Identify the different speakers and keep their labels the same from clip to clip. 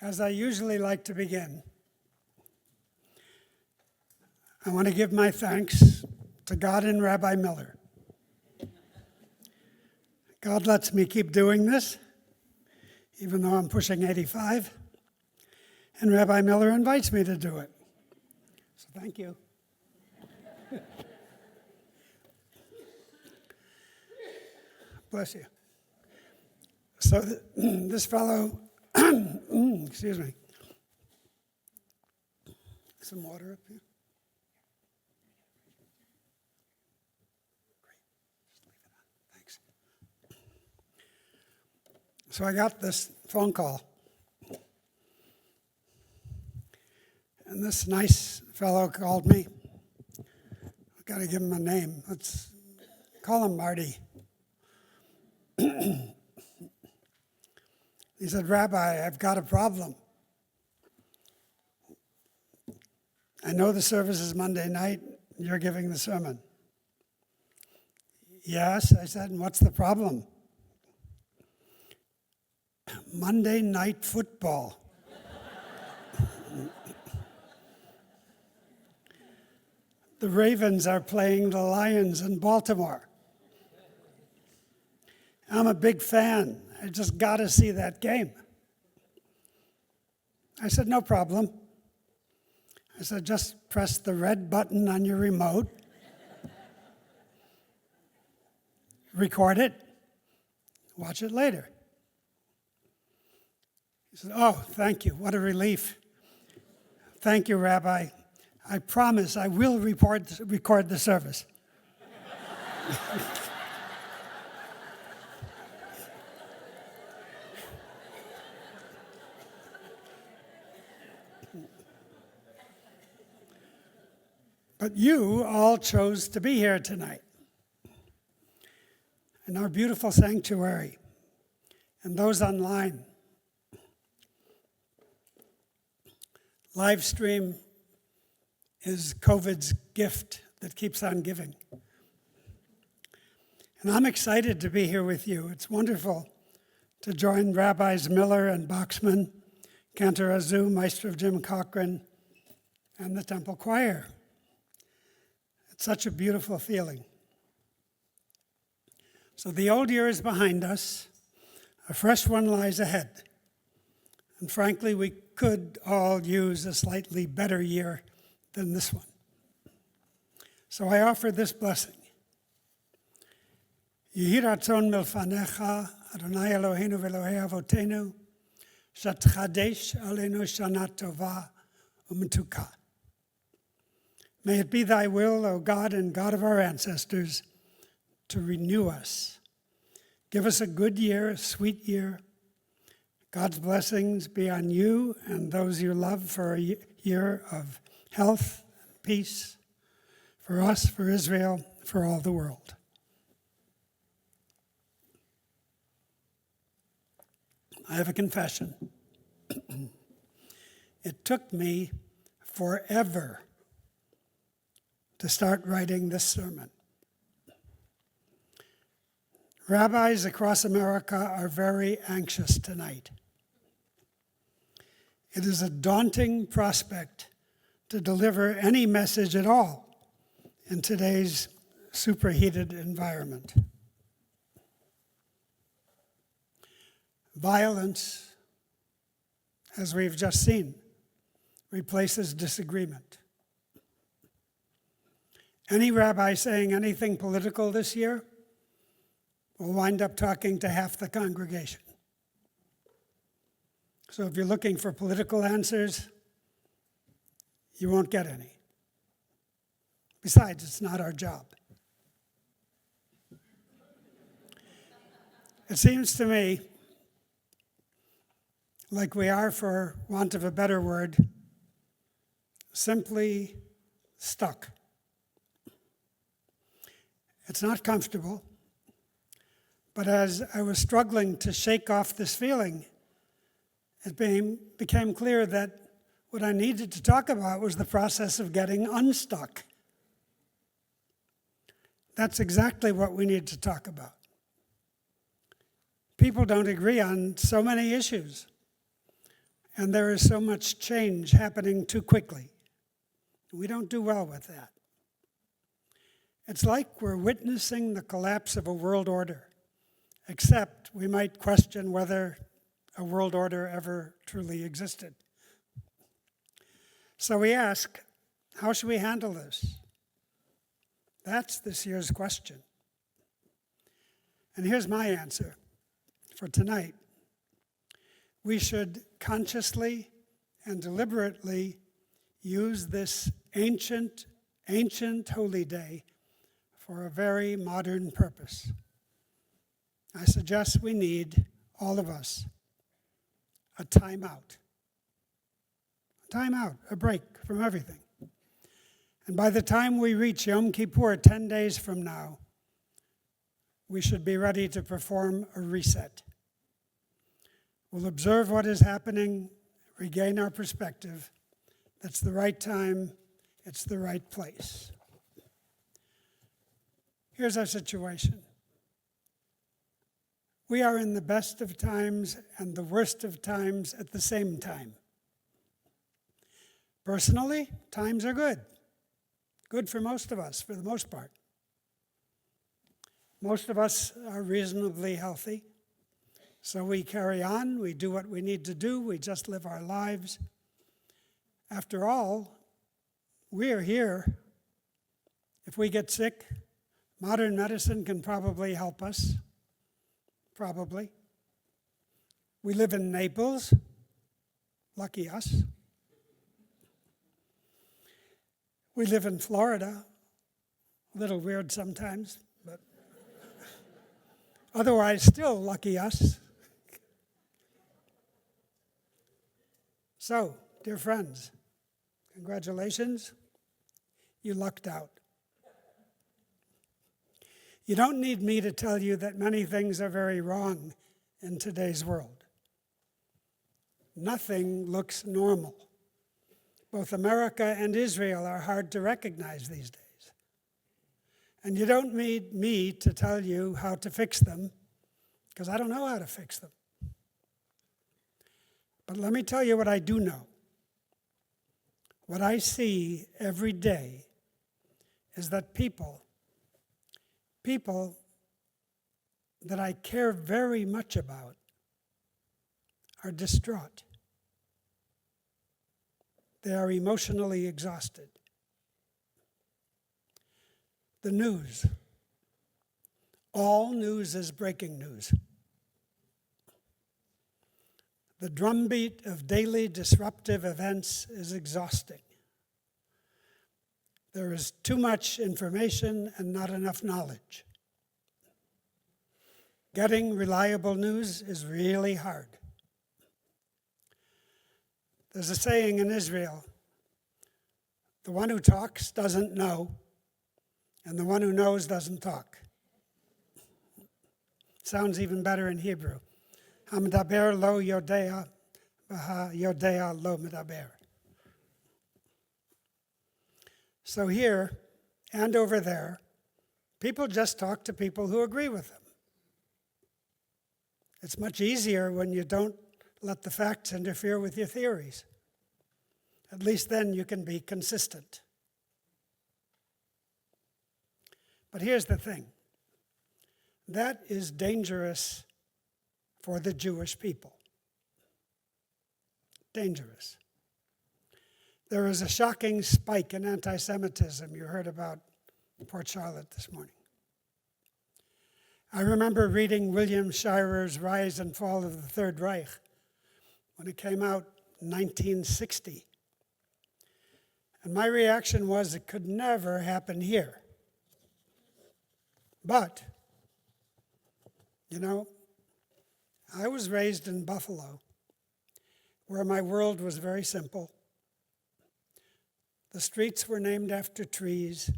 Speaker 1: As I usually like to begin, I want to give my thanks to God and Rabbi Miller. God lets me keep doing this, even though I'm pushing 85, and Rabbi Miller invites me to do it. So thank you. Bless you. So this fellow, excuse me, some water up here. Great, just leave it on, thanks. So I got this phone call, and this nice fellow called me. I've got to give him a name. Let's call him Marty. He said, Rabbi, I've got a problem. I know the service is Monday night, and you're giving the sermon. Yes, I said, and what's the problem? Monday night football. The Ravens are playing the Lions in Baltimore. I'm a big fan. I just got to see that game. I said, no problem. I said, just press the red button on your remote, record it, watch it later. He said, oh, thank you. What a relief. Thank you, Rabbi. I promise I will record the service. But you all chose to be here tonight in our beautiful sanctuary and those online. Live stream is COVID's gift that keeps on giving. And I'm excited to be here with you. It's wonderful to join Rabbis Miller and Boxman, Cantor Azu, Maestro Jim Cochran, and the Temple Choir. It's such a beautiful feeling. So the old year is behind us. A fresh one lies ahead. And frankly, we could all use a slightly better year than this one. So I offer this blessing. Yehi ratzon milfanecha, Adonai Eloheinu v'Elohei avotenu, shatchadesh aleinu shana tova u'metuka. May it be thy will, O God and God of our ancestors, to renew us. Give us a good year, a sweet year. God's blessings be on you and those you love for a year of health and peace for us, for Israel, for all the world. I have a confession. It took me forever to start writing this sermon. Rabbis across America are very anxious tonight. It is a daunting prospect to deliver any message at all in today's superheated environment. Violence, as we've just seen, replaces disagreement. Any rabbi saying anything political this year will wind up talking to half the congregation. So if you're looking for political answers, you won't get any. Besides, it's not our job. It seems to me like we are, for want of a better word, simply stuck. It's not comfortable, but as I was struggling to shake off this feeling, it became clear that what I needed to talk about was the process of getting unstuck. That's exactly what we need to talk about. People don't agree on so many issues. And there is so much change happening too quickly. We don't do well with that. It's like we're witnessing the collapse of a world order, except we might question whether a world order ever truly existed. So we ask, how should we handle this? That's this year's question. And here's my answer for tonight. We should consciously and deliberately use this ancient holy day for a very modern purpose. I suggest we need, all of us, a time out. A time out, a break from everything. And by the time we reach Yom Kippur 10 days from now, we should be ready to perform a reset. We'll observe what is happening, regain our perspective. That's the right time, it's the right place. Here's our situation. We are in the best of times and the worst of times at the same time. Personally, times are good. Good for most of us, for the most part. Most of us are reasonably healthy. So we carry on, we do what we need to do, we just live our lives. After all, we are here. If we get sick, modern medicine can probably help us. Probably. We live in Naples. Lucky us. We live in Florida. A little weird sometimes, but otherwise still lucky us. So, dear friends, congratulations. You lucked out. You don't need me to tell you that many things are very wrong in today's world. Nothing looks normal. Both America and Israel are hard to recognize these days. And you don't need me to tell you how to fix them, because I don't know how to fix them. But let me tell you what I do know. What I see every day is that people that I care very much about are distraught. They are emotionally exhausted. The news. All news is breaking news. The drumbeat of daily disruptive events is exhausting. There is too much information and not enough knowledge. Getting reliable news is really hard. There's a saying in Israel, the one who talks doesn't know, and the one who knows doesn't talk. Sounds even better in Hebrew. Hamdaber lo yodea, v'ha yodea lo medaber. So here and over there, people just talk to people who agree with them. It's much easier when you don't let the facts interfere with your theories. At least then you can be consistent. But here's the thing. That is dangerous for the Jewish people. Dangerous. There is a shocking spike in anti-Semitism you heard about in Port Charlotte this morning. I remember reading William Shirer's Rise and Fall of the Third Reich when it came out in 1960. And my reaction was it could never happen here. But, I was raised in Buffalo, where my world was very simple. The streets were named after trees.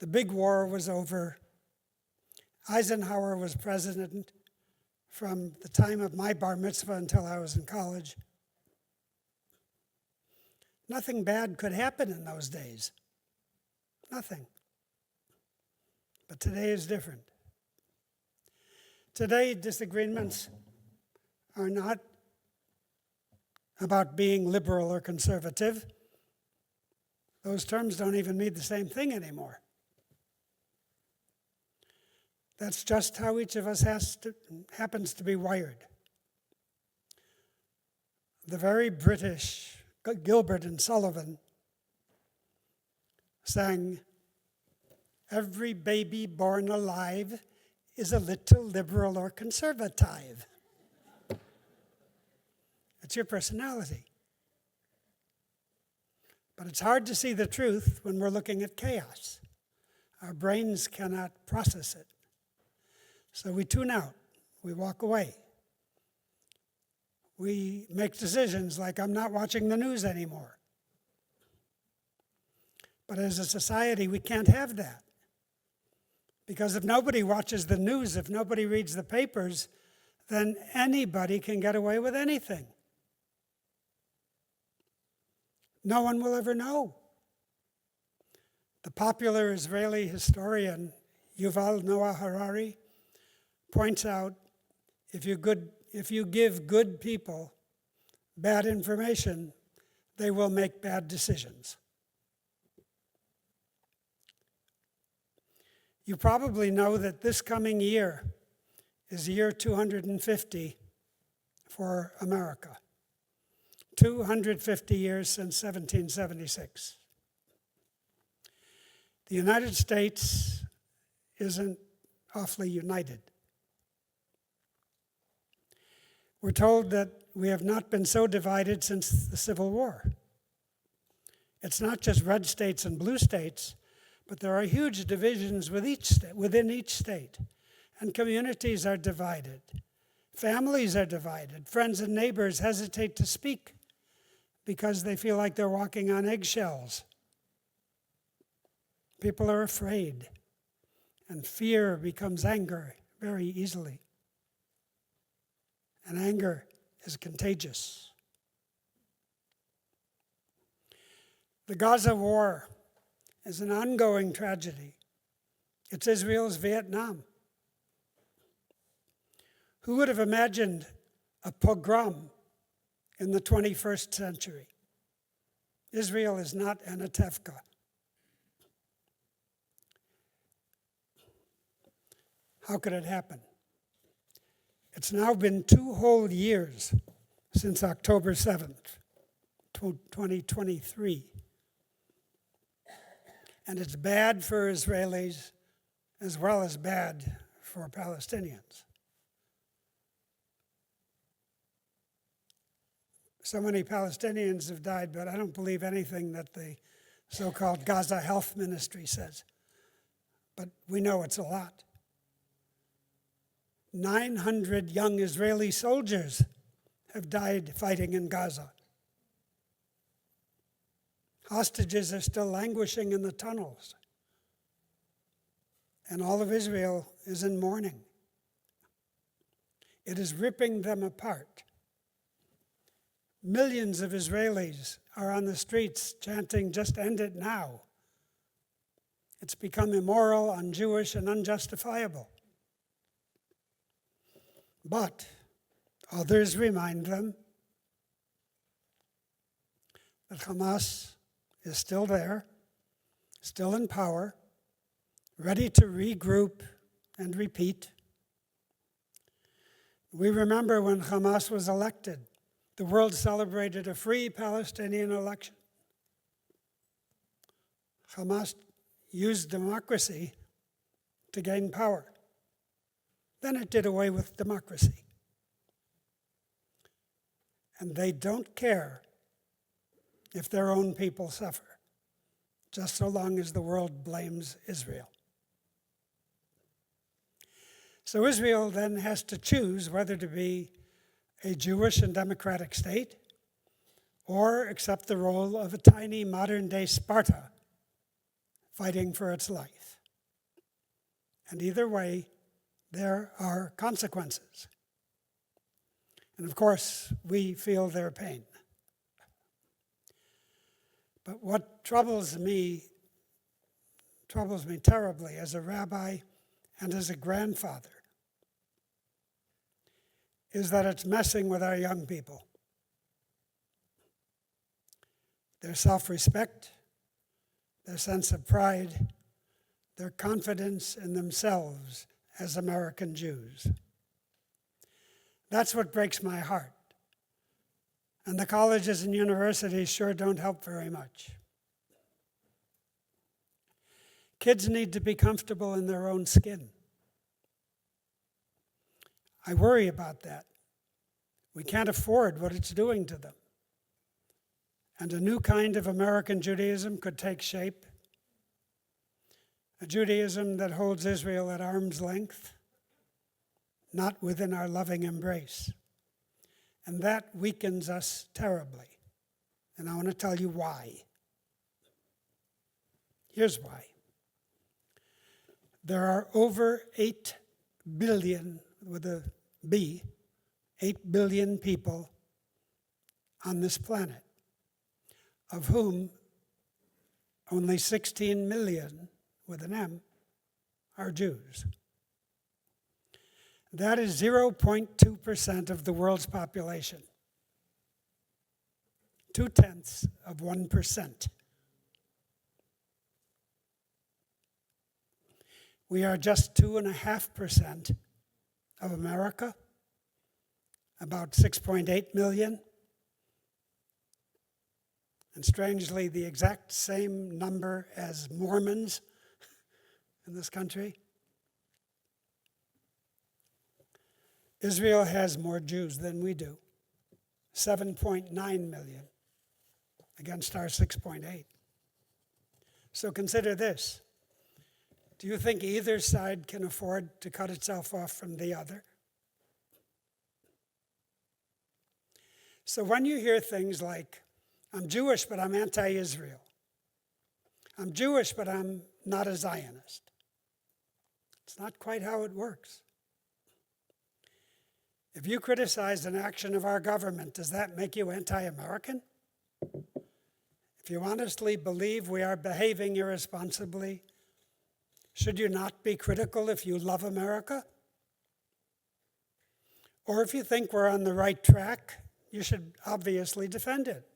Speaker 1: The big war was over. Eisenhower was president from the time of my bar mitzvah until I was in college. Nothing bad could happen in those days. Nothing. But today is different. Today, disagreements are not about being liberal or conservative. Those terms don't even mean the same thing anymore. That's just how each of us happens to be wired. The very British Gilbert and Sullivan sang, "Every baby born alive is a little liberal or conservative." It's your personality. But it's hard to see the truth when we're looking at chaos. Our brains cannot process it. So we tune out, we walk away. We make decisions like, I'm not watching the news anymore. But as a society, we can't have that. Because if nobody watches the news, if nobody reads the papers, then anybody can get away with anything. No one will ever know. The popular Israeli historian Yuval Noah Harari points out, if you give good people bad information, they will make bad decisions. You probably know that this coming year is year 250 for America. 250 years since 1776. The United States isn't awfully united. We're told that we have not been so divided since the Civil War. It's not just red states and blue states, but there are huge divisions within each state, and communities are divided. Families are divided. Friends and neighbors hesitate to speak because they feel like they're walking on eggshells. People are afraid, and fear becomes anger very easily. And anger is contagious. The Gaza war is an ongoing tragedy. It's Israel's Vietnam. Who would have imagined a pogrom in the 21st century? Israel is not Anatevka. How could it happen? It's now been 2 whole years since October 7th, 2023. And it's bad for Israelis as well as bad for Palestinians. So many Palestinians have died, but I don't believe anything that the so-called Gaza Health Ministry says. But we know it's a lot. 900 young Israeli soldiers have died fighting in Gaza. Hostages are still languishing in the tunnels. And all of Israel is in mourning. It is ripping them apart. Millions of Israelis are on the streets chanting, "Just end it now." It's become immoral, un-Jewish, and unjustifiable. But others remind them that Hamas is still there, still in power, ready to regroup and repeat. We remember when Hamas was elected, the world celebrated a free Palestinian election. Hamas used democracy to gain power. Then it did away with democracy. And they don't care if their own people suffer, just so long as the world blames Israel. So Israel then has to choose whether to be a Jewish and democratic state or accept the role of a tiny modern-day Sparta fighting for its life. And either way, there are consequences. And of course, we feel their pain. But what troubles me terribly as a rabbi and as a grandfather is that it's messing with our young people. their self-respect, their sense of pride, their confidence in themselves as American Jews. That's what breaks my heart. And the colleges and universities sure don't help very much. Kids need to be comfortable in their own skin. I worry about that. We can't afford what it's doing to them. And a new kind of American Judaism could take shape. A Judaism that holds Israel at arm's length, not within our loving embrace. And that weakens us terribly. And I want to tell you why. Here's why. There are over 8 billion, with a B, 8 billion people on this planet, of whom only 16 million, with an M, are Jews. That is 0.2% of the world's population. 0.2%. We are just 2.5% of America, about 6.8 million. And strangely, the exact same number as Mormons in this country. Israel has more Jews than we do, 7.9 million against our 6.8. So consider this. Do you think either side can afford to cut itself off from the other? So when you hear things like, I'm Jewish, but I'm anti-Israel. I'm Jewish, but I'm not a Zionist. It's not quite how it works. If you criticize an action of our government, does that make you anti-American? If you honestly believe we are behaving irresponsibly, should you not be critical if you love America? Or if you think we're on the right track, you should obviously defend it.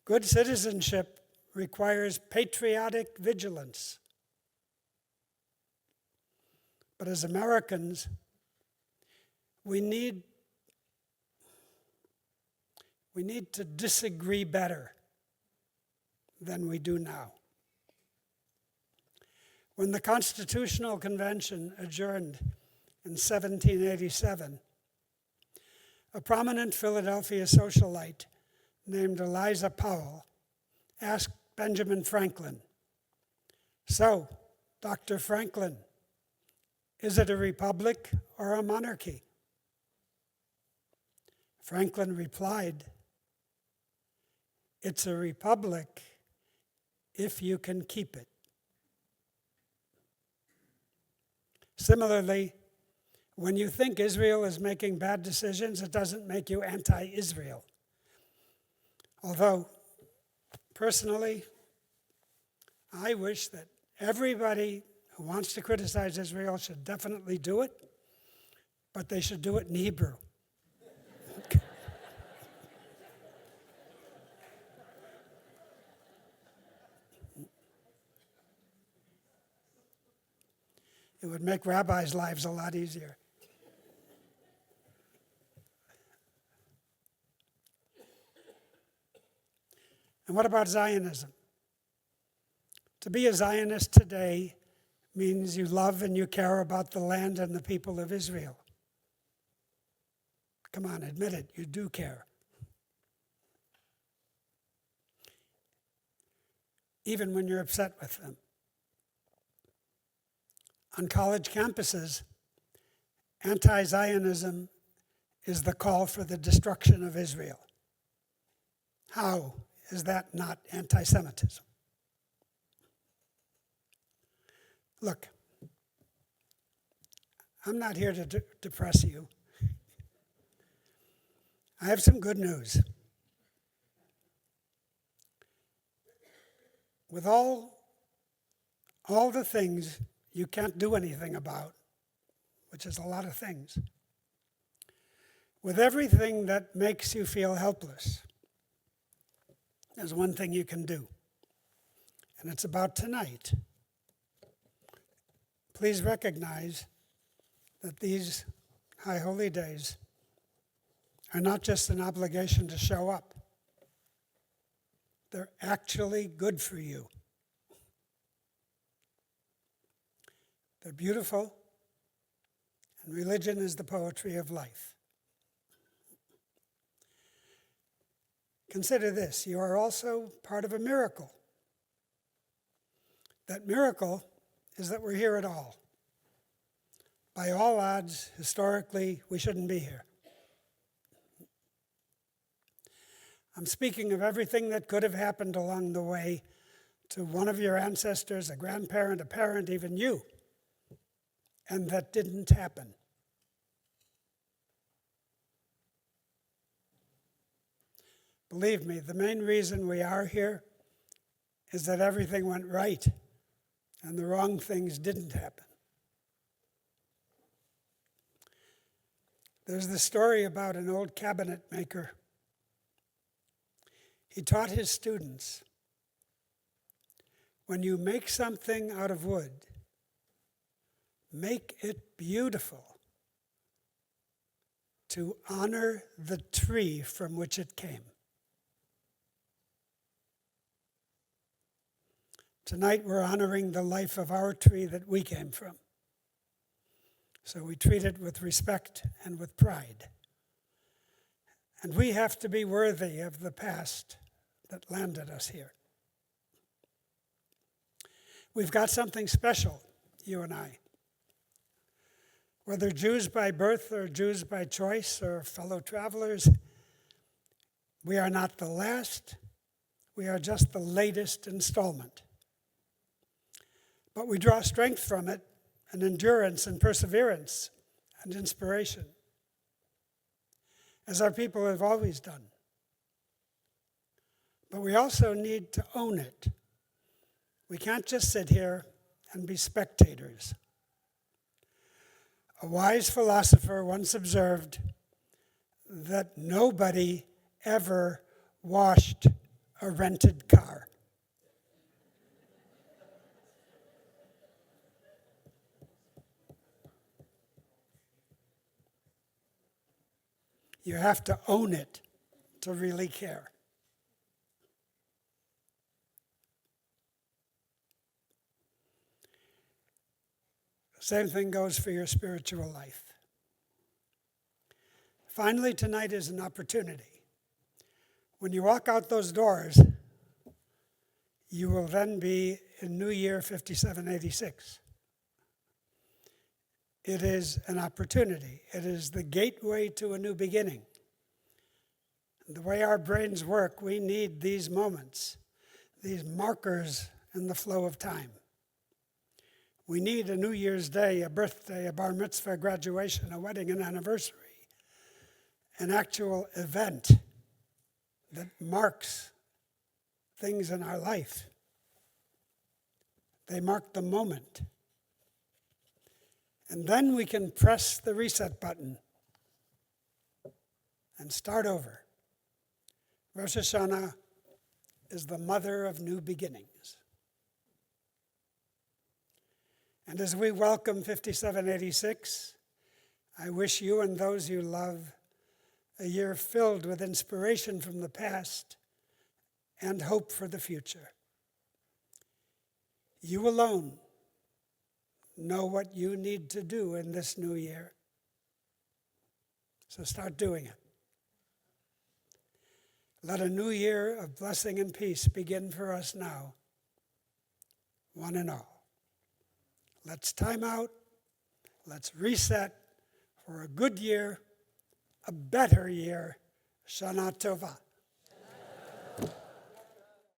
Speaker 1: Good citizenship requires patriotic vigilance. But as Americans, we need to disagree better than we do now. When the Constitutional Convention adjourned in 1787, a prominent Philadelphia socialite named Eliza Powell asked Benjamin Franklin, "So, Dr. Franklin, is it a republic or a monarchy?" Franklin replied, "It's a republic if you can keep it." Similarly, when you think Israel is making bad decisions, it doesn't make you anti-Israel. Although, personally, I wish that everybody who wants to criticize Israel should definitely do it, but they should do it in Hebrew. It would make rabbis' lives a lot easier. And what about Zionism? To be a Zionist today means you love and you care about the land and the people of Israel. Come on, admit it, you do care. Even when you're upset with them. On college campuses, anti-Zionism is the call for the destruction of Israel. How is that not anti-Semitism? Look, I'm not here to depress you. I have some good news. With all the things you can't do anything about, which is a lot of things, with everything that makes you feel helpless, there's one thing you can do, and it's about tonight. Please recognize that these High Holy Days are not just an obligation to show up. They're actually good for you. They're beautiful, and religion is the poetry of life. Consider this, you are also part of a miracle. That miracle is that we're here at all. By all odds, historically, we shouldn't be here. I'm speaking of everything that could have happened along the way to one of your ancestors, a grandparent, a parent, even you, and that didn't happen. Believe me, the main reason we are here is that everything went right and the wrong things didn't happen. There's the story about an old cabinet maker. He taught his students, when you make something out of wood, make it beautiful to honor the tree from which it came. Tonight we're honoring the life of our tree that we came from. So we treat it with respect and with pride. And we have to be worthy of the past that landed us here. We've got something special, you and I. Whether Jews by birth or Jews by choice or fellow travelers, we are not the last, we are just the latest installment. But we draw strength from it, and endurance and perseverance and inspiration, as our people have always done. But we also need to own it. We can't just sit here and be spectators. A wise philosopher once observed that nobody ever washed a rented car. You have to own it to really care. Same thing goes for your spiritual life. Finally, tonight is an opportunity. When you walk out those doors, you will then be in New Year 5786. It is an opportunity. It is the gateway to a new beginning. The way our brains work, we need these moments, these markers in the flow of time. We need a New Year's Day, a birthday, a bar mitzvah, a graduation, a wedding, an anniversary, an actual event that marks things in our life. They mark the moment. And then we can press the reset button and start over. Rosh Hashanah is the mother of new beginnings. And as we welcome 5786, I wish you and those you love a year filled with inspiration from the past and hope for the future. You alone know what you need to do in this new year. So start doing it. Let a new year of blessing and peace begin for us now, one and all. Let's time out. Let's reset for a good year, a better year. Shana Tova.